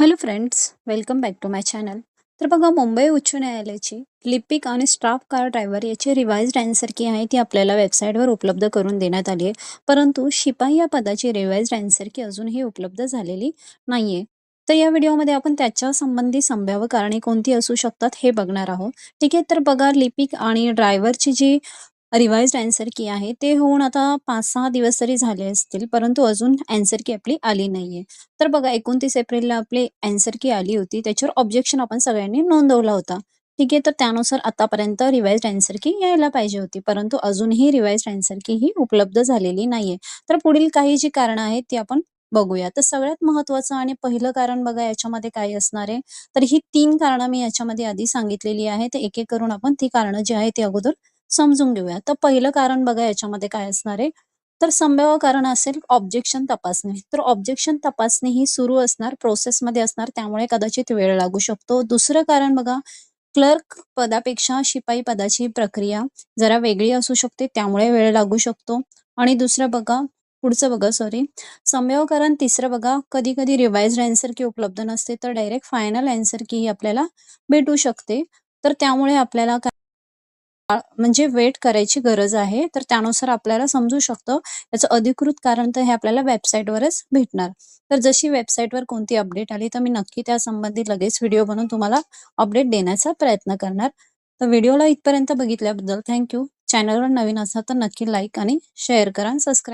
Hello friends, welcome back to my channel. तर बघा, मुंबई उच्च न्यायालयाची लिपिक आणि स्टाफ कार ड्रायव्हर याची रिवाइज्ड आन्सर की आहे ती आपल्याला वेबसाईटवर उपलब्ध करून देण्यात आली आहे. परंतु शिपाई या पदाची रिवाइज्ड आन्सर की अजूनही उपलब्ध झालेली नाहीये. तर या व्हिडिओमध्ये आपण त्याच्या संबंधी संभाव्य कारणे कोणती असू शकतात हे बघणार आहोत. ठीक आहे, तर बघा, लिपिक आणि ड्रायव्हरची जी रिवाइज्ड आन्सर की आहे ते होऊन आता 5-6 दिवस तरी झाले असतील, परंतु अजून आन्सर की आपली आली नाहीये. तर बघा, 29 एप्रिलला आपली आन्सर की आली होती. त्याच्यावर ऑब्जेक्शन आपण सगळ्यांनी नोंदवला होता. ठीक आहे, तर त्यानुसार आतापर्यंत रिवाइज्ड आन्सर की यायला पाहिजे होती, परंतु अजूनही रिवाइज्ड आन्सर की ही उपलब्ध झालेली नाहीये. तर पुढील काही जी कारणं आहेत ती आपण बघूया. तर सगळ्यात महत्त्वाचं आणि पहिलं कारण बघा याच्यामध्ये काय असणार आहे, तर ही 3 कारणं मी याच्यामध्ये आधी सांगितलेली आहेत. एक-एक करून आपण ती कारणं जी आहेत ती अगोदर समजून घेऊया. तर पहिलं कारण बघा याच्यामध्ये काय असणार आहे, तर संभाव्य कारण असेल ऑब्जेक्शन तपासणी. तर ऑब्जेक्शन तपासणी ही सुरू असणार, प्रोसेसमध्ये असणार, त्यामुळे कदाचित वेळ लागू शकतो. दुसरं कारण बघा, क्लर्क पदापेक्षा शिपाई पदाची प्रक्रिया जरा वेगळी असू शकते, त्यामुळे वेळ लागू शकतो. आणि दुसरं बघा, पुढचं बघा, संभाव्य कारण तिसरं बघा, कधी-कधी रिवाइज्ड आन्सर की उपलब्ध नसते, तर डायरेक्ट फायनल आन्सर की ही आपल्याला भेटू शकते. तर त्यामुळे आपल्याला म्हणजे वेट करायची गरज आहे. तर त्यानुसार आपल्याला समजू शकतं. याचं अधिकृत कारण तर हे आपल्याला वेबसाईटवरच भेटणार. तर जशी वेबसाईटवर कोणती अपडेट आली, तर मी नक्की त्यासंबंधी लगेच व्हिडिओ बनवून तुम्हाला अपडेट देण्याचा प्रयत्न करणार. तर व्हिडिओला इथपर्यंत बघितल्याबद्दल थँक यू. चॅनलवर नवीन असाल तर नक्की लाईक आणि शेअर करा आणि सबस्क्राईब